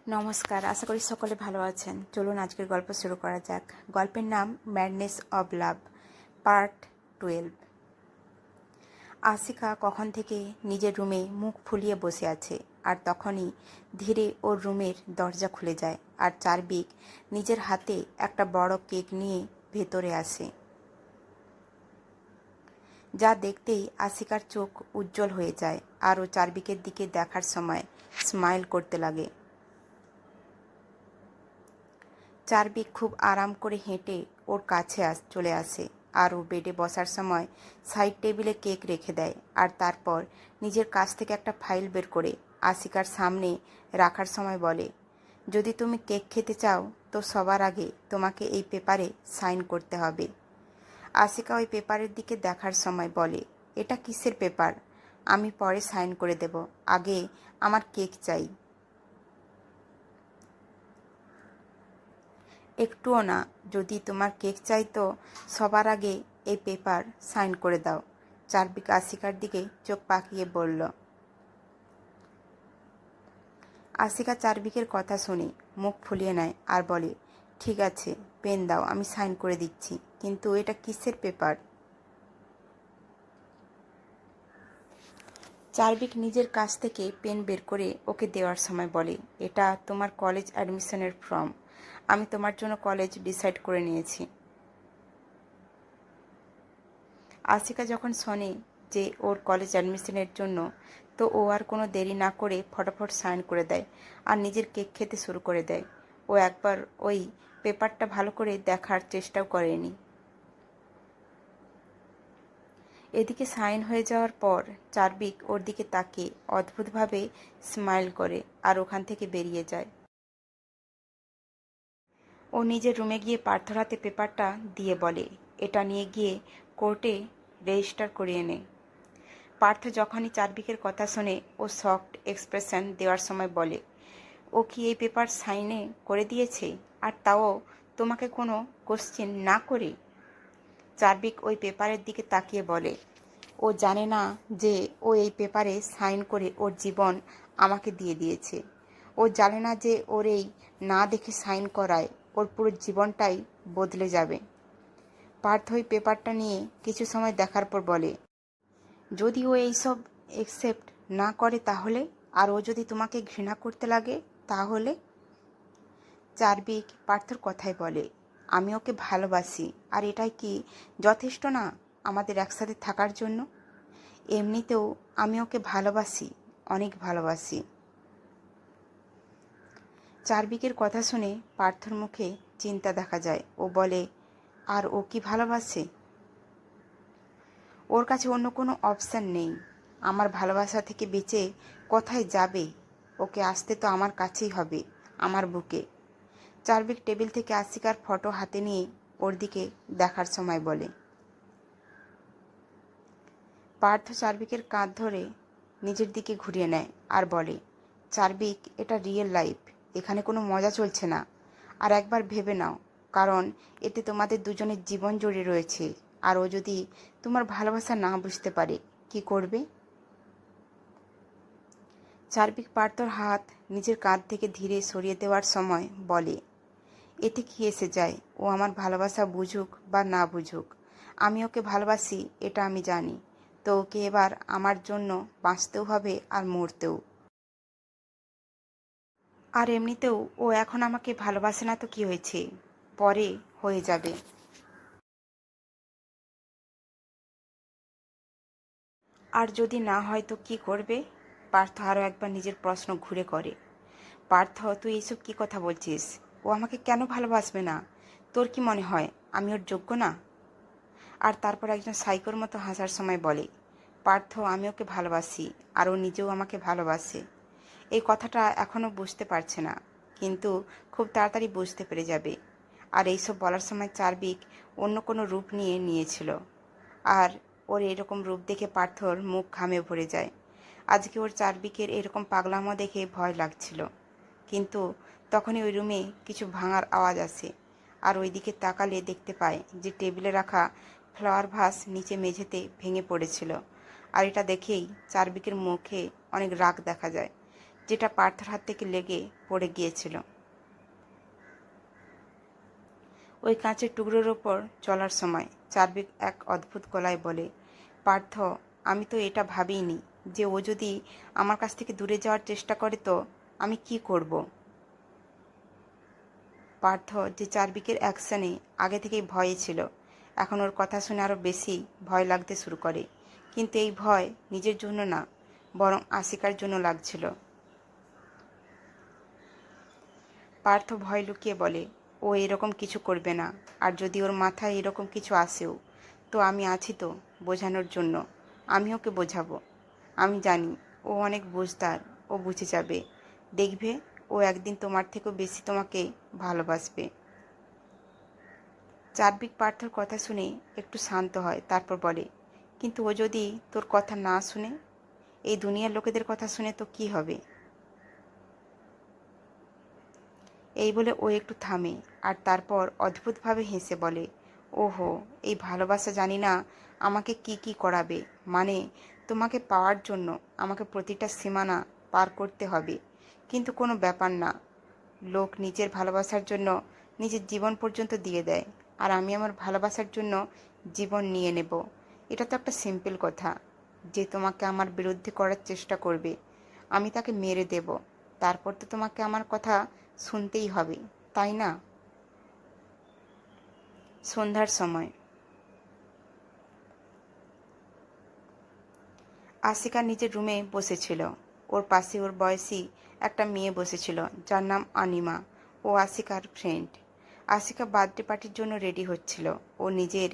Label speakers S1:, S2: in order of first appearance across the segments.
S1: নমস্কার, আশা করি সকলে ভালো আছেন। চলুন আজকের গল্প শুরু করা যাক। গল্পের নাম madness of love, part 12। Ashika কখন থেকে নিজের রুমে মুখ ফুলিয়ে বসে আছে, আর তখনই ধীরে ওর রুমের দরজা খুলে যায়, আর চারবিক নিজের হাতে একটা বড় কেক নিয়ে ভেতরে আসে। যা দেখতেই আশিকার চোখ উজ্জ্বল হয়ে যায়, আর ও চারবিকের দিকে দেখার সময় স্মাইল করতে লাগে। চারবিক খুব আরাম করে হেঁটে ওর কাছে চলে আসে, আর ও বেডে বসার সময় সাইড টেবিলে কেক রেখে দেয়, আর তারপর নিজের কাছ থেকে একটা ফাইল বের করে আশিকার সামনে রাখার সময় বলে, যদি তুমি কেক খেতে চাও তো সবার আগে তোমাকে এই পেপারে সাইন করতে হবে। আশিকা ওই পেপারের দিকে দেখার সময় বলে, এটা কিসের পেপার? আমি পরে সাইন করে দেব, আগে আমার কেক চাই। একটুও না, যদি তোমার কেক চাই তো সবার আগে এই পেপার সাইন করে দাও। চারবিক আশিকার দিকে চোখ পাকিয়ে বলল। আশিকা চারবিকের কথা শুনে মুখ ফুলিয়ে নেয় আর বলে, ঠিক আছে, পেন দাও, আমি সাইন করে দিচ্ছি, কিন্তু এটা কিসের পেপার? চারবিক নিজের কাছ থেকে পেন বের করে ওকে দেওয়ার সময় বলে, এটা তোমার কলেজ অ্যাডমিশনের ফর্ম। আমি তোমার জন্য কলেজ ডিসাইড করে নিয়েছি। আশিকা যখন শোনে যে ওর কলেজ অ্যাডমিশনের জন্য, তো ও আর কোনো দেরি না করে ফটাফট সাইন করে দেয় আর নিজের কেক খেতে শুরু করে দেয়। ও একবার ওই পেপারটা ভালো করে দেখার চেষ্টাও করেনি। এদিকে সাইন হয়ে যাওয়ার পর চারবিক ওর দিকে তাকিয়ে অদ্ভুতভাবে স্মাইল করে আর ওখান থেকে বেরিয়ে যায়। ও নিজের রুমে গিয়ে পার্থর হাতে পেপারটা দিয়ে বলে, এটা নিয়ে গিয়ে কোর্টে রেজিস্টার করিয়ে নে। পার্থ যখনই চারবিকের কথা শুনে ও শকড এক্সপ্রেশন দেওয়ার সময় বলে, ও কি এই পেপার সাইনে করে দিয়েছে, আর তাও তোমাকে কোনো কোশ্চেন না করে? চারবিক ওই পেপারের দিকে তাকিয়ে বলে, ও জানে না যে ও এই পেপারে সাইন করে ওর জীবন আমাকে দিয়ে দিয়েছে। ও জানে না যে ওর এই না দেখে সাইন করায় ওর পুরো জীবনটাই বদলে যাবে। পার্থ ওই পেপারটা নিয়ে কিছু সময় দেখার পর বলে, যদি ও এইসব অ্যাকসেপ্ট না করে তাহলে, আর ও যদি তোমাকে ঘৃণা করতে লাগে তাহলে? চারবিক পার্থর কথাই বলে, আমি ওকে ভালোবাসি, আর এটাই কি যথেষ্ট না আমাদের একসাথে থাকার জন্য? এমনিতেও আমি ওকে ভালোবাসি, অনেক ভালোবাসি। চারবিকের কথা শুনে পার্থর মুখে চিন্তা দেখা যায়। ও বলে, আর ও কি ভালোবাসে? ওর কাছে অন্য কোনো অপশান নেই। আমার ভালোবাসা থেকে বেঁচে কোথায় যাবে? ওকে আসতে তো আমার কাছেই হবে, আমার বুকে। চারবিক টেবিল থেকে আশিকার ফটো হাতে নিয়ে ওর দিকে দেখার সময় বলে। পার্থ চারবিকের কাঁধ ধরে নিজের দিকে ঘুরিয়ে নেয় আর বলে, চারবিক, এটা রিয়েল লাইফ, এখানে কোনো মজা চলছে না। আর একবার ভেবে নাও, কারণ এতে তোমাদের দুজনের জীবন জড়িয়ে রয়েছে। আর ও যদি তোমার ভালোবাসা না বুঝতে পারে, কি করবে? চারবিক পার্থর হাত নিজের কাঁধ থেকে ধীরে সরিয়ে দেওয়ার সময় বলে, এতে কি এসে যায়? ও আমার ভালোবাসা বুঝুক বা না বুঝুক, আমি ওকে ভালোবাসি, এটা আমি জানি। তো ওকে এবার আমার জন্য বাঁচতেও হবে আর মরতেও। আর এমনিতেও ও এখন আমাকে ভালোবাসে না তো কি হয়েছে, পরে হয়ে যাবে। আর যদি না হয় তো কি করবে? পার্থ আরও একবার নিজের প্রশ্ন ঘুরে করে। পার্থ, তুই এইসব কী কথা বলছিস? ও আমাকে কেন ভালোবাসবে না? তোর কি মনে হয় আমি ওর যোগ্য না? আর তারপর একজন সাইকোর মতো হাসার সময় বলে, পার্থ, আমি ওকে ভালোবাসি, আর ও নিজেও আমাকে ভালোবাসে। এই কথাটা এখনও বুঝতে পারছে না, কিন্তু খুব তাড়াতাড়ি বুঝতে পেরে যাবে। আর এইসব বলার সময় চারবিক অন্য কোনো রূপ নিয়েছিল, আর ওর এরকম রূপ দেখে পার্থর মুখ ঘামে ভরে যায়। আজকে ওর চারবিকের এরকম পাগলামো দেখে ভয় লাগছিল, কিন্তু তখনই ওই রুমে কিছু ভাঙার আওয়াজ আসে, আর ওই দিকে তাকালে দেখতে পায় যে টেবিলে রাখা ফ্লাওয়ার ভাস নিচে মেঝেতে ভেঙে পড়েছিল। আর এটা দেখেই চারবিকের মুখে অনেক রাগ দেখা যায়। যেটা পার্থর হাত থেকে লেগে পড়ে গিয়েছিল। ওই কাঁচের টুকরোর ওপর চলার সময় চার্ভিক এক অদ্ভুত গলায় বলে, পার্থ, আমি তো এটা ভাবিনি যে ও যদি আমার কাছ থেকে দূরে যাওয়ার চেষ্টা করে তো আমি কি করব। পার্থ, যে চার্ভিকের অ্যাকশনে আগে থেকেই ভয়ে ছিল, এখন ওর কথা শুনে আরও বেশি ভয় লাগতে শুরু করে। কিন্তু এই ভয় নিজের জন্য না, বরং আশিকার জন্য লাগছিল। পার্থ ভয় লুকিয়ে বলে, ও এরকম কিছু করবে না, আর যদি ওর মাথায় এরকম কিছু আসেও তো আমি আছি তো বোঝানোর জন্য। আমি ওকে বোঝাবো। আমি জানি ও অনেক বুঝদার, ও বুঝে যাবে। দেখবে ও একদিন তোমার থেকেও বেশি তোমাকে ভালোবাসবে। চার্ভিক পার্থর কথা শুনে একটু শান্ত হয়, তারপর বলে, কিন্তু ও যদি তোর কথা না শুনে? এই দুনিয়ার লোকেদের কথা শুনে তো কি হবে? এই বলে ও একটু থামে, আর তারপর অদ্ভুতভাবে হেসে বলে, ওহো, এই ভালোবাসা জানি না আমাকে কি কি করাবে। মানে তোমাকে পাওয়ার জন্য আমাকে প্রতিটা সীমানা পার করতে হবে। কিন্তু কোনো ব্যাপার না, লোক নিজের ভালোবাসার জন্য নিজের জীবন পর্যন্ত দিয়ে দেয়, আর আমি আমার ভালোবাসার জন্য জীবন নিয়ে নেব। এটা তো একটা সিম্পল কথা। যে তোমাকে আমার বিরুদ্ধে করার চেষ্টা করবে আমি তাকে মেরে দেব। তারপর তো তোমাকে আমার কথা শুনতেই হবে, তাই না? সন্ধ্যার সময় আশিকা নিজের রুমে বসেছিল। ওর পাশে ওর বয়সী একটা মেয়ে বসেছিল, যার নাম অনিমা। ও আশিকার ফ্রেন্ড। আশিকা বার্থডে পার্টির জন্য রেডি হচ্ছিল। ও নিজের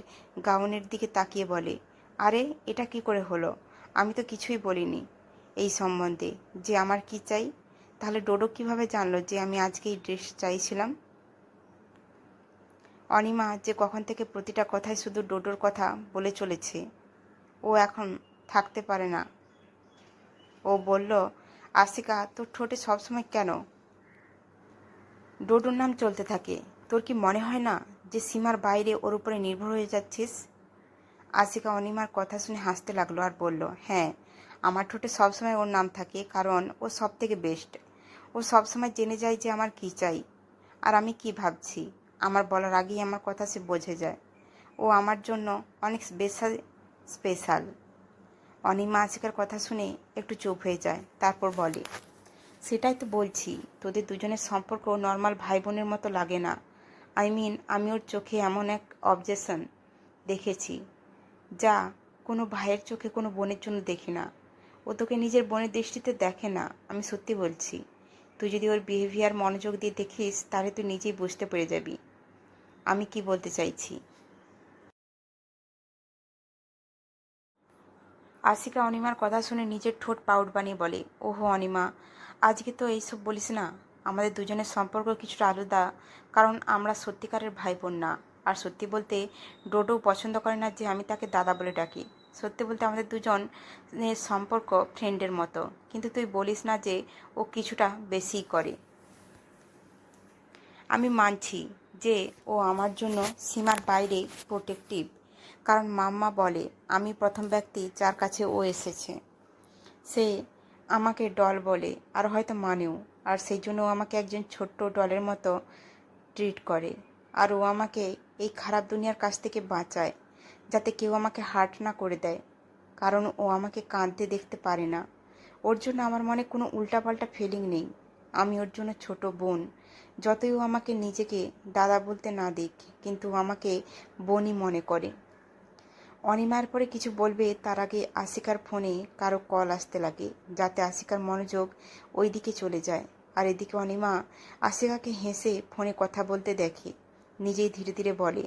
S1: গাউনের দিকে তাকিয়ে বলে, আরে এটা কি করে হলো? আমি তো কিছুই বলিনি এই সম্বন্ধে যে আমার কি চাই। তাহলে ডোডো কিভাবে জানলো যে আমি আজকে এই ড্রেস চাইছিলাম? অনিমা যে কখন থেকে প্রতিটা কথায় শুধু ডোডোর কথা বলে চলেছে। ও এখন থাকতে পারে না। ও বলল, আশিকা, তোর ঠোঁটে সবসময় কেন ডোডোর নাম চলতে থাকে? তোর কি মনে হয় না যে সীমার বাইরে ওর উপরে নির্ভর হয়ে যাচ্ছিস? আশিকা অনিমার কথা শুনে হাসতে লাগলো আর বলল, হ্যাঁ, আমার ঠোঁটে সবসময় ওর নাম থাকে, কারণ ও সব থেকে বেস্ট। ও সবসময় জেনে যায় যে আমার কী চাই আর আমি কি ভাবছি। আমার বলার আগেই আমার কথা সে বুঝে যায়। ও আমার জন্য অনেক স্পেশাল স্পেশাল। অনিমা আশিকার কথা শুনে একটু চুপ হয়ে যায়, তারপর বলে, সেটাই তো বলছি, তোদের দুজনের সম্পর্ক নর্মাল ভাই বোনের মতো লাগে না। আমি ওর চোখে এমন এক অবজেশন দেখেছি যা কোনো ভাইয়ের চোখে কোনো বোনের জন্য দেখি না। ও তোকে নিজের বোনের দৃষ্টিতে দেখে না, আমি সত্যি বলছি। তুই যদি ওর বিহেভিয়ার মনোযোগ দিয়ে দেখিস তাহলে তুই নিজেই বুঝতে পেরে যাবি আমি কি বলতে চাইছি। আশিকা অনিমার কথা শুনে নিজের ঠোঁট পাউট বানিয়ে বলে, ওহো অনিমা, আজকে তো এইসব বলিস না। আমাদের দুজনের সম্পর্ক কিছুটা আলাদা, কারণ আমরা সত্যিকারের ভাই বোন না। আর সত্যি বলতে ডোডো পছন্দ করে না যে আমি তাকে দাদা বলে ডাকি। সত্যি বলতে আমাদের দুজনের সম্পর্ক ফ্রেন্ডের মতো, কিন্তু তুই বলিস না যে ও কিছুটা বেশিই করে। আমি মানছি যে ও আমার জন্য সীমার বাইরে প্রোটেক্টিভ, কারণ মাম্মা বলে আমি প্রথম ব্যক্তি যার কাছে ও এসেছে। সে আমাকে ডল বলে আর হয়তো মানেও, আর সেই জন্য ও আমাকে একজন ছোট্ট ডলের মতো ট্রিট করে। আর ও আমাকে এই খারাপ দুনিয়ার কাছ থেকে বাঁচায়, যাতে কেউ আমাকে হার্ট না করে দেয়, কারণ ও আমাকে কাঁদতে দেখতে পারে না। ওর জন্য আমার মনে কোনো উল্টাপাল্টা ফিলিং নেই। আমি ওর জন্য ছোট বোন। যতই ও আমাকে নিজেকে দাদা বলতে না দিক, কিন্তু ও আমাকে বোনই মনে করে। অনিমার পরে কিছু বলবে তার আগে আশিকার ফোনে কারো কল আসতে লাগে, যাতে আশিকার মনোযোগ ওই দিকে চলে যায়। আর এদিকে অনিমা আশিকাকে হেসে ফোনে কথা বলতে দেখে। নিজেই ধীরে ধীরে বলে,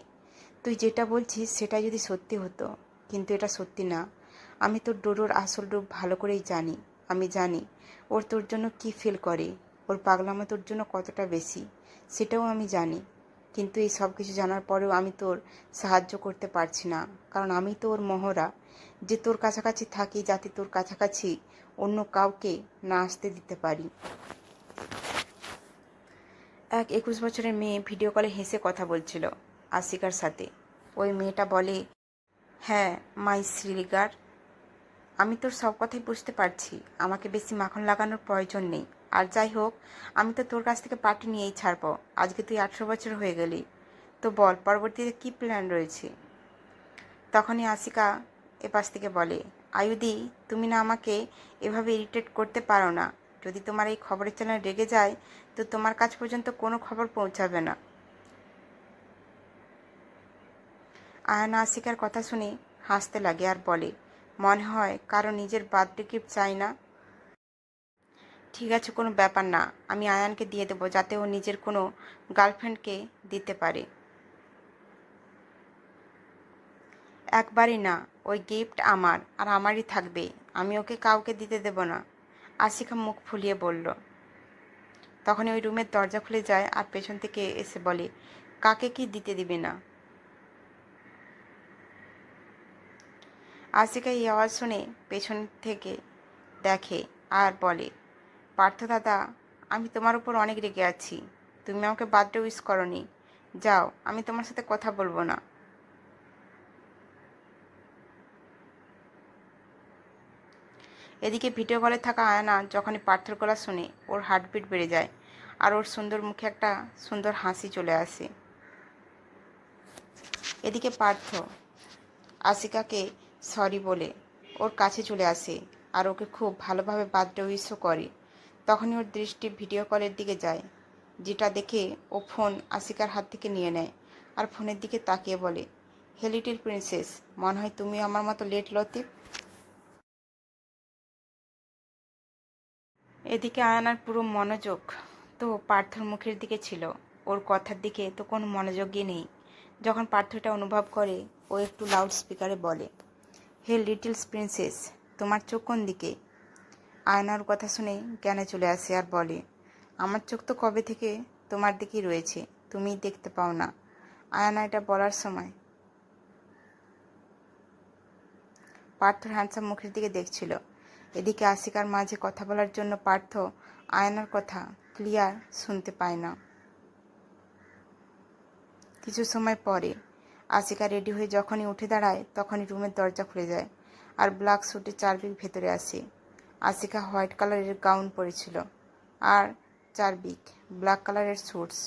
S1: তুই যেটা বলছিস সেটা যদি সত্যি হতো, কিন্তু এটা সত্যি না। আমি তোর ডোডোর আসল রূপ ভালো করেই জানি। আমি জানি ওর তোর জন্য কী ফিল করে, ওর পাগলামো তোর জন্য কতটা বেশি, সেটাও আমি জানি। কিন্তু এই সব কিছু জানার পরেও আমি তোর সাহায্য করতে পারছি না, কারণ আমি তো ওর মহড়া, যে তোর কাছাকাছি থাকি যাতে তোর কাছাকাছি অন্য কাউকে না আসতে দিতে পারি। এক 21 বছরের মেয়ে ভিডিও কলে হেসে কথা বলছিল আশিকার সাথে। ওই মেয়েটা বলে, হ্যাঁ মাই শ্রীলিগার, আমি তোর সব কথাই বুঝতে পারছি, আমাকে বেশি মাখন লাগানোর প্রয়োজন নেই। আর যাই হোক, আমি তো তোর কাছ থেকে পার্টি নিয়েই ছাড়বো। আজকে তুই 18 বছর হয়ে গেলি, তো বল পরবর্তীতে কী প্ল্যান রয়েছে। তখনই আশিকা এপাশ থেকে বলে, আয়ুদি, তুমি না আমাকে এভাবে ইরিটেট করতে পারো না। যদি তোমার এই খবরের চ্যানেল রেগে যায়, তো তোমার কাছ পর্যন্ত কোনো খবর পৌঁছাবে না। আয়ানা আশিকার কথা শুনে হাসতে লাগে আর বলে, মনে হয় কারো নিজের বার্থডে গিফট চাই না। ঠিক আছে, কোনো ব্যাপার না, আমি আয়ানকে দিয়ে দেবো যাতে ও নিজের কোনো গার্লফ্রেন্ডকে দিতে পারে। একবারই না, ওই গিফট আমার আর আমারই থাকবে, আমি ওকে কাউকে দিতে দেব না। আশিকা মুখ ফুলিয়ে বলল। তখনই ওই রুমের দরজা খুলে যায় আর পেছন থেকে এসে বলে, কাকে কি দিতে দিবে না। আশিকা এই আওয়াজ শুনে পেছন থেকে দেখে আর বলে, পার্থ দাদা, আমি তোমার উপর অনেক রেগে আছি। তুমি আমাকে বার্থডে উইশ করনি। যাও, আমি তোমার সাথে কথা বলবো না। এদিকে ভিডিও কলে থাকা আয়না যখনই পার্থর গলা শুনে ওর হার্টবিট বেড়ে যায় আর ওর সুন্দর মুখে একটা সুন্দর হাসি চলে আসে। এদিকে পার্থ আশিকাকে সরি বলে ওর কাছে চলে আসে আর ওকে খুব ভালোভাবে বার্থডে উইশও করে। তখনই ওর দৃষ্টি ভিডিও কলের দিকে যায়, যেটা দেখে ও ফোন আশিকার হাত থেকে নিয়ে নেয় আর ফোনের দিকে তাকিয়ে বলে, হে লিটিল প্রিন্সেস, মনে হয় তুমি আমার মতো লেট লতিফ। এদিকে আয়নার পুরো মনোযোগ তো পার্থর মুখের দিকে ছিল, ওর কথার দিকে তো কোনো মনোযোগই নেই। যখন পার্থ এটা অনুভব করে, ও একটু লাউড স্পিকারে বলে, হে লিটল প্রিন্সেস, তোমার চোখ কোন দিকে। আয়নার কথা শুনে জ্ঞানে চলে আসে আর বলে, আমার চোখ তো কবে থেকে তোমার দিকেই রয়েছে, তুমিই দেখতে পাও না। আয়না এটা বলার সময় পার্থর হ্যান্ডসাম মুখের দিকে দেখছিল। এদিকে আশিকার মাঝে কথা বলার জন্য পার্থ আয়নার কথা ক্লিয়ার শুনতে পায় না। কিছু সময় পরে আশিকা রেডি হয়ে যখনই উঠে দাঁড়ায়, তখনই রুমের দরজা খুলে যায় আর ব্ল্যাক স্যুটে চার্বিক ভেতরে আসে। আশিকা হোয়াইট কালারের গাউন পরেছিল আর চার্বিক ব্ল্যাক কালারের স্যুটস।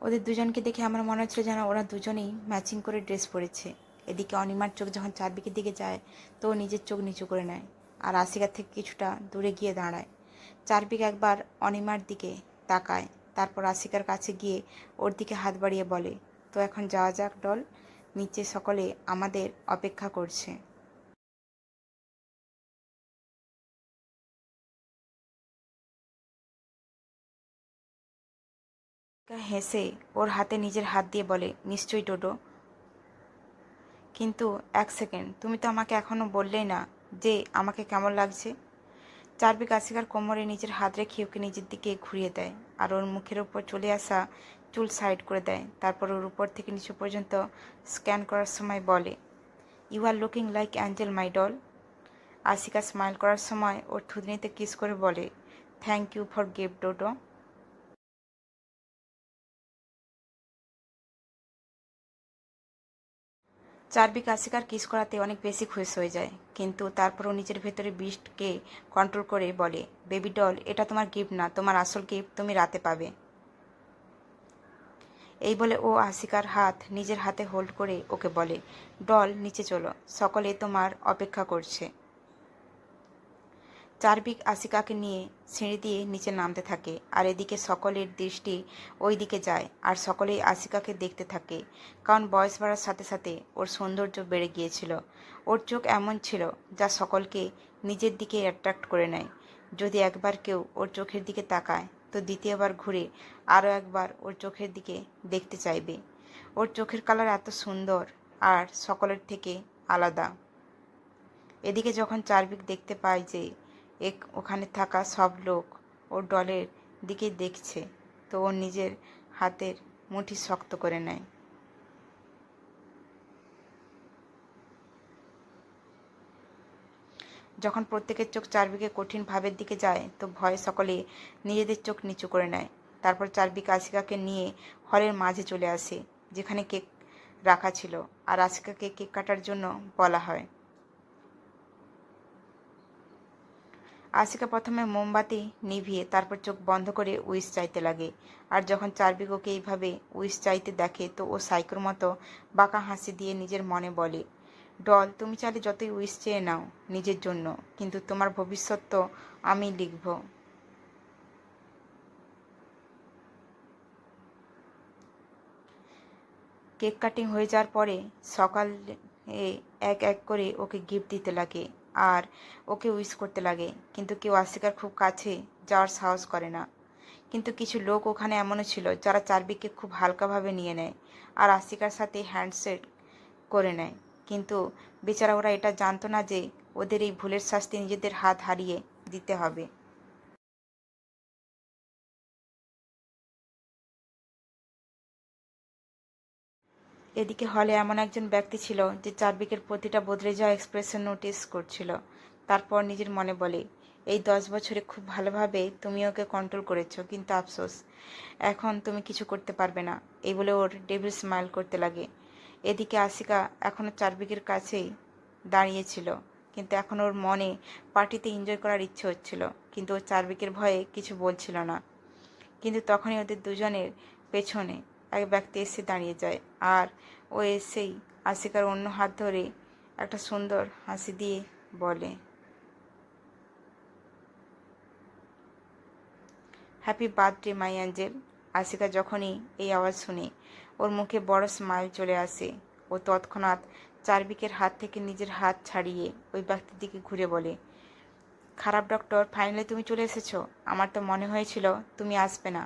S1: ওদের দুজনকে দেখে আমার মনে হচ্ছিল যেন ওরা দুজনেই ম্যাচিং করে ড্রেস পরেছে। এদিকে অনিমার চোখ যখন চারদিকের দিকে যায়, তো ও নিজের চোখ নিচু করে নেয় আর আশিকার থেকে কিছুটা দূরে গিয়ে দাঁড়ায়। চারদিক একবার অনিমার দিকে তাকায়, তারপর আশিকার কাছে গিয়ে ওর দিকে হাত বাড়িয়ে বলে, তো এখন যাওয়া যাক ডল, নিচে সকলে আমাদের অপেক্ষা করছে। হেসে ওর হাতে নিজের হাত দিয়ে বলে, নিশ্চয়ই ডোডো, কিন্তু এক সেকেন্ড, তুমি তো আমাকে এখনও বললেই না যে আমাকে কেমন লাগছে। চার্বিক আশিকার কোমরে নিজের হাত রেখে ওকে নিজের দিকে ঘুরিয়ে দেয় আর ওর মুখের উপর চলে আসা চুল সাইড করে দেয়। তারপর ওর উপর থেকে নিচু পর্যন্ত স্ক্যান করার সময় বলে, you are looking like angel my doll. Ashika smile করার সময় ওর থুতনিতে কিস করে বলে, thank you for gift Dodo. চার্বিক আশিকার kiss করাতে অনেক বেশি খুশি হয়ে যায়, কিন্তু তারপরও নিজের ভেতরে বিস্টকে কন্ট্রোল করে বলে, বেবি ডল, এটা তোমার গিফট না, তোমার আসল গিফট তুমি রাতে পাবে। এই বলে ও আশিকার হাত নিজের হাতে হোল্ড করে ওকে বলে, ডল নিচে চলো, সকলে তোমার অপেক্ষা করছে। চার্বিক আশিকাকে নিয়ে সিঁড়ি দিয়ে নিচে নামতে থাকে আর এদিকে সকলের দৃষ্টি ওই দিকে যায় আর সকলেই আশিকাকে দেখতে থাকে, কারণ বয়স বাড়ার সাথে সাথে ওর সৌন্দর্য বেড়ে গিয়েছিল। ওর চোখ এমন ছিল যা সকলকে নিজের দিকে অ্যাট্রাক্ট করে নেয়। যদি একবার কেউ ওর চোখের দিকে তাকায়, তো দ্বিতীয়বার ঘুরে আরও একবার ওর চোখের দিকে দেখতে চাইবে। ওর চোখের কালার এত সুন্দর আর সকলের থেকে আলাদা। এদিকে যখন চার্বিক দেখতে পায় যে ওখানে থাকা সব লোক ওর ডলের দিকে দেখছে, তো ও নিজের হাতের মুঠি শক্ত করে নেয়। যখন প্রত্যেকের চোখ চারদিকে কঠিন ভাবের দিকে যায়, তো ভয়ে সকলে নিজেদের চোখ নিচু করে নেয়। তারপর চারবিক আসিকাকে নিয়ে হলের মাঝে চলে আসে, যেখানে কেক রাখা ছিল, আর আসিকাকে কেক কাটার জন্য বলা হয়। আসিকা প্রথমে মোমবাতি নিভিয়ে তারপর চোখ বন্ধ করে উইশ চাইতে লাগে। আর যখন চারবিক ওকে এইভাবে উইশ চাইতে দেখে তো ও সাইকোর মতো বাঁকা হাসি দিয়ে নিজের মনে বলে, ডল, তুমি চাইলে যতই উইশ চেয়ে নাও নিজের জন্য, কিন্তু তোমার ভবিষ্যৎ তো আমি লিখব। কেক কাটিং হয়ে যাওয়ার পরে সকালে এক এক করে ওকে গিফট দিতে লাগে আর ওকে উইশ করতে লাগে, কিন্তু কেউ আসিকার খুব কাছে যাওয়ার সাহস করে না। কিন্তু কিছু লোক ওখানে এমনও ছিল যারা চারবিককে খুব হালকাভাবে নিয়ে নেয় আর আসিকার সাথে হ্যান্ডশেক করে নেয়, কিন্তু বেচারা ওরা এটা জানতো না যে ওদের এই ভুলের শাস্তি নিজেদের হাত হারিয়ে দিতে হবে। এদিকে হলে এমন একজন ব্যক্তি ছিল যে চারবিকের প্রতিটা বদলে যাওয়া এক্সপ্রেশন নোটিস করছিল। তারপর নিজের মনে বলে, এই 10 বছরে খুব ভালোভাবে তুমি ওকে কন্ট্রোল করেছো, কিন্তু আফসোস, এখন তুমি কিছু করতে পারবে না। এই বলে ওর ডেভিল স্মাইল করতে লাগে। এদিকে আসিকা এখনও চারবিকের কাছেই দাঁড়িয়েছিল, কিন্তু এখন ওর মনে পার্টিতে এনজয় করার ইচ্ছে হচ্ছিল, কিন্তু ও চারবিকের ভয়ে কিছু বলছিল না। কিন্তু তখনই ওদের দুজনের পেছনে এক ব্যক্তি এসে দাঁড়িয়ে যায়, আর ও এসেই আসিকার অন্য হাত ধরে একটা সুন্দর হাসি দিয়ে বলে, হ্যাপি বার্থডে মাই অ্যাঞ্জেল। আসিকা যখনই এই আওয়াজ শুনে ওর মুখে বড় স্মাইল চলে আসে। ও তৎক্ষণাৎ চারবিকের হাত থেকে নিজের হাত ছাড়িয়ে ওই ব্যক্তির দিকে ঘুরে বলে, খারাপ ডক্টর, ফাইনালি তুমি চলে এসেছো। আমার তো মনে হয়েছিল তুমি আসবে না।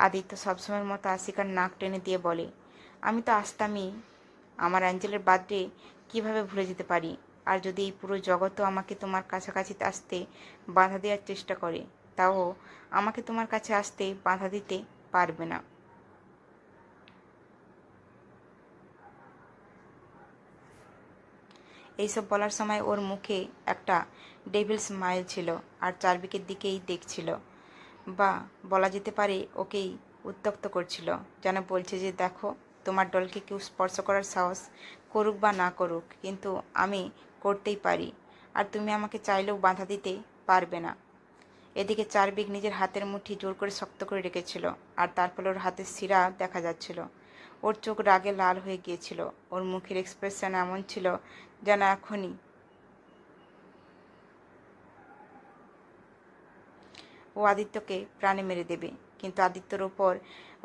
S1: আদিত্য সবসময়ের মতো আসিকার নাক টেনে দিয়ে বলে, আমি তো আসতামই। আমার অ্যাঞ্জেলের বার্থডে কীভাবে ভুলে যেতে পারি? আর যদি এই পুরো জগৎও আমাকে তোমার কাছাকাছি আসতে বাধা দেওয়ার চেষ্টা করে, তাও আমাকে তোমার কাছে আসতে বাধা দিতে পারবে না। এইসব বলার সময় ওর মুখে একটা ডেভিল স্মাইল ছিল আর চারবিকের দিকেই দেখছিল, বা বলা যেতে পারে ওকেই উত্ত্যক্ত করছিল, যেন বলছে যে দেখো, তোমার দলকে কেউ স্পর্শ করার সাহস করুক বা না করুক, কিন্তু আমি করতেই পারি, আর তুমি আমাকে চাইলেও বাধা দিতে পারবে না। এদিকে চারবিক নিজের হাতের মুঠি জোর করে শক্ত করে রেখেছিল, আর তারপর ওর হাতের শিরা দেখা যাচ্ছিল। ওর চোখ রাগে লাল হয়ে গিয়েছিল। ওর মুখের এক্সপ্রেশন এমন ছিল যেন এখনই ও আদিত্যকে প্রাণে মেরে দেবে। কিন্তু আদিত্যর ওপর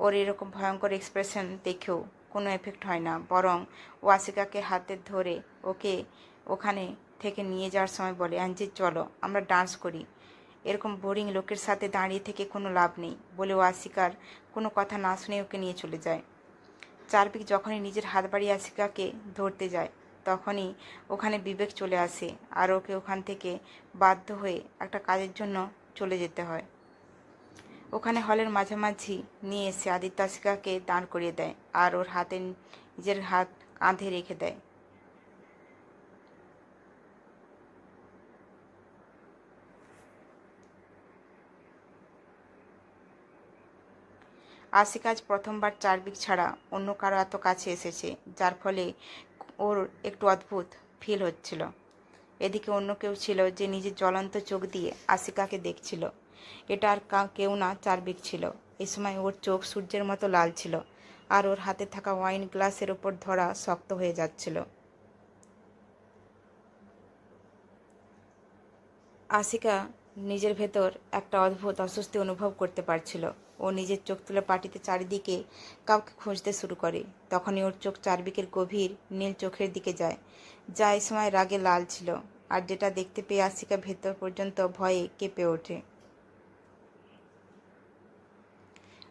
S1: ওর এরকম ভয়ঙ্কর এক্সপ্রেশন দেখেও কোনো এফেক্ট হয় না, বরং ও আসিকাকে হাতে ধরে ওকে ওখানে থেকে নিয়ে যাওয়ার সময় বলে, অ্যাঞ্জি চলো আমরা ডান্স করি, এরকম বোরিং লোকের সাথে দাঁড়িয়ে থেকে কোনো লাভ নেই, বলে ও আসিকার কোনো কথা না শুনে ওকে নিয়ে চলে যায়। চারবিক যখনই নিজের হাত বাড়িয়ে আসিকাকে ধরতে যায়, তখনই ওখানে বিবেক চলে আসে আর ওকে ওখান থেকে বাধ্য হয়ে একটা কাজের জন্য চলে যেতে হয়। ওখানে হলের মাঝামাঝি নিয়ে এসে আদিত্য আসিকাকে দাঁড় করিয়ে দেয় আর ওর হাতে নিজের হাত কাঁধে রেখে দেয়। আশিক আজ প্রথমবার চারবিক ছাড়া অন্য কারো এত কাছে এসেছে, যার ফলে ওর একটু অদ্ভুত ফিল হচ্ছিল। এদিকে অন্য কেউ ছিল যে নিজের জ্বলন্ত চোখ দিয়ে আশিকাকে দেখছিল। এটা আর কেউ না, চারবিক ছিল। এই সময় ওর চোখ সূর্যের মতো লাল ছিল, আর ওর হাতে থাকা ওয়াইন গ্লাসের ওপর ধরা শক্ত হয়ে যাচ্ছিল। আশিকা নিজের ভেতর একটা অদ্ভুত অস্বস্তি অনুভব করতে পারছিল। ও নিজের চোখ তুলে পাটিতে চারিদিকে কাউকে খুঁজতে শুরু করে। তখনই ওর চোখ চারবিকের গভীর নীল চোখের দিকে যায়, যা এই সময় রাগে লাল ছিল, আর যেটা দেখতে পেয়ে আশিকা ভেতর পর্যন্ত ভয়ে কেঁপে ওঠে।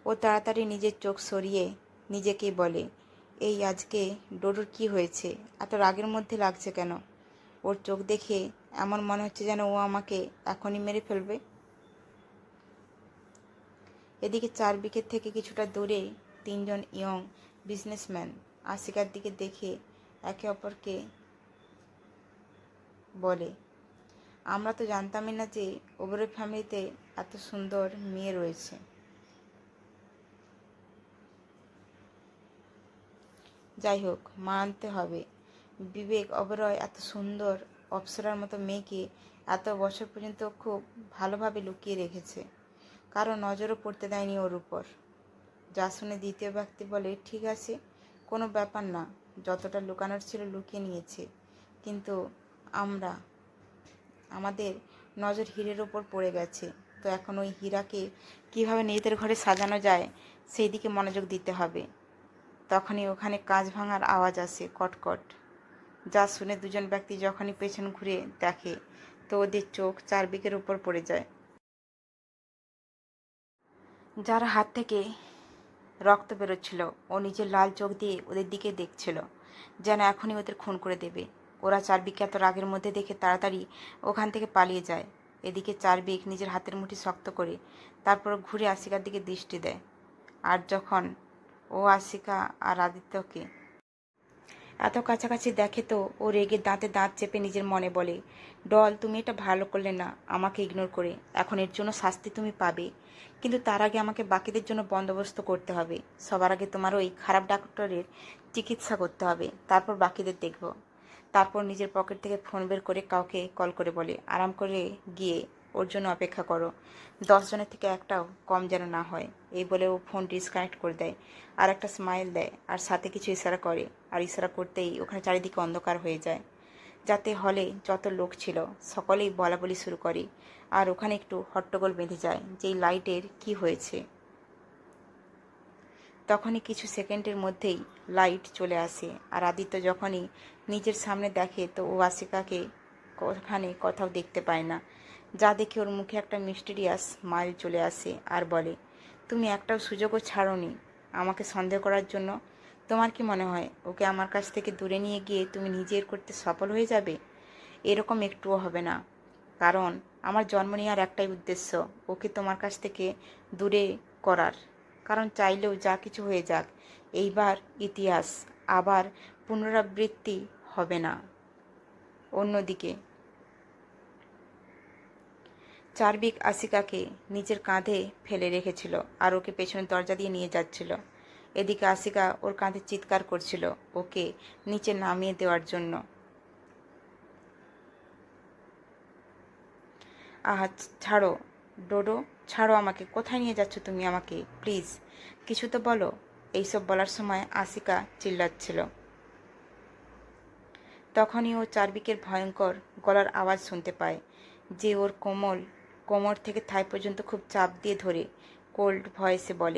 S1: ও তাড়াতাড়ি নিজের চোখ সরিয়ে নিজেকেই বলে, এই আজকে ডোডোর কি হয়েছে? এত রাগের মধ্যে লাগছে কেন? ওর চোখ দেখে এমন মনে হচ্ছে যেন ও আমাকে এখনই মেরে ফেলবে। এদিকে চারবিকের থেকে কিছুটা দূরে তিনজন ইয়ং বিজনেসম্যান আশিকার দিকে দেখে একে অপরকে বলে, আমরা তো জানতামই না যে ওবরের ফ্যামিলিতে এত সুন্দর মেয়ে রয়েছে। যাই হোক, মানতে হবে বিবেক ওবেরয় এত সুন্দর অপ্সরার মতো মেয়েকে এত বছর পর্যন্ত খুব ভালোভাবে লুকিয়ে রেখেছে, কারো নজরও পড়তে দেয়নি ওর উপর। যা শুনে দ্বিতীয় ব্যক্তি বলে, ঠিক আছে, কোনো ব্যাপার না, যতটা লুকানোর ছিল লুকিয়ে নিয়েছে, কিন্তু আমাদের নজর হীরের ওপর পড়ে গেছে, তো এখন ওই হীরাকে কীভাবে নিজেদের ঘরে সাজানো যায় সেই দিকে মনোযোগ দিতে হবে। তখনই ওখানে কাঁচ ভাঙার আওয়াজ আসে, কটকট। যা শুনে দুজন ব্যক্তি যখনই পেছন ঘুরে দেখে তো ওদের চোখ চারদিকের উপর পড়ে যায়। যার হাত থেকে রক্ত বেরোচ্ছিল ও নিজের লাল চোখ দিয়ে ওদের দিকে দেখছিল, যেন এখনই ওদের খুন করে দেবে। ওরা চারবিককে এত রাগের মধ্যে দেখে তাড়াতাড়ি ওখান থেকে পালিয়ে যায়। এদিকে চারবিক নিজের হাতের মুঠি শক্ত করে তারপর ঘুরে আশিকার দিকে দৃষ্টি দেয়। আর যখন ও আশিকা আর আদিত্যকে এত কাছাকাছি দেখে তো ও রেগে দাঁতে দাঁত চেপে নিজের মনে বলে, ডল, তুমি এটা ভালো করলে না আমাকে ইগনোর করে। এখন এর জন্য শাস্তি তুমি পাবে, কিন্তু তার আগে আমাকে বাকিদের জন্য বন্দোবস্ত করতে হবে। সবার আগে তোমার ওই খারাপ ডাক্তারের চিকিৎসা করতে হবে, তারপর বাকিদের দেখব। তারপর নিজের পকেট থেকে ফোন বের করে কাউকে কল করে বলে, আরাম করে গিয়ে ওর জন্য অপেক্ষা করো, 10 জনের থেকে একটাও কম যেন না হয়। এই বলে ও ফোন ডিসকানেক্ট করে দেয়, আর একটা স্মাইল দেয়, আর সাথে কিছু ইশারা করে। আর ইশারা করতেই ওখানে চারিদিকে অন্ধকার হয়ে যায়, যাতে হলে যত লোক ছিল সকলেই বলাবলি শুরু করে। আর ওখানে একটু হট্টগোল বেঁধে যায় যে এই লাইটের কি হয়েছে। তখনই কিছু সেকেন্ডের মধ্যেই লাইট চলে আসে, আর আদিত্য যখনই নিজের সামনে দেখে তো ও আশিকাকে ওখানে কোথাও দেখতে পায় না। যা দেখে ওর মুখে একটা মিস্টিরিয়াস স্মাইল চলে আসে আর বলে, তুমি একটাও সুযোগও ছাড়োনি আমাকে সন্দেহ করার জন্য। তোমার কি মনে হয় ওকে আমার কাছ থেকে দূরে নিয়ে গিয়ে তুমি নিজের করতে সফল হয়ে যাবে? এরকম একটুও হবে না, কারণ আমার জন্ম নেওয়ার একটাই উদ্দেশ্য, ওকে তোমার কাছ থেকে দূরে করার। কারণ চাইলেও যা কিছু হয়ে যাক, এইবার ইতিহাস আবার পুনরাবৃত্তি হবে না। অন্যদিকে চারবিক আশিকাকে নিজের কাঁধে ফেলে রেখেছিল আর ওকে পেছনের দরজা দিয়ে নিয়ে যাচ্ছিল। এদিকে আশিকা ওর কাঁধে চিৎকার করছিল ওকে নিচে নামিয়ে দেওয়ার জন্য। আহা, ছাড়ো ডোডো, ছাড়ো আমাকে, কোথায় নিয়ে যাচ্ছ তুমি আমাকে, প্লিজ কিছু তো বলো। এইসব বলার সময় আশিকা চিল্লাচ্ছিল। তখনই ও চারবিকের ভয়ঙ্কর গলার আওয়াজ শুনতে পায়, যে ওর কোমর থেকে থাই পর্যন্ত খুব চাপ দিয়ে ধরে কোল্ড ভয়েসে বলে,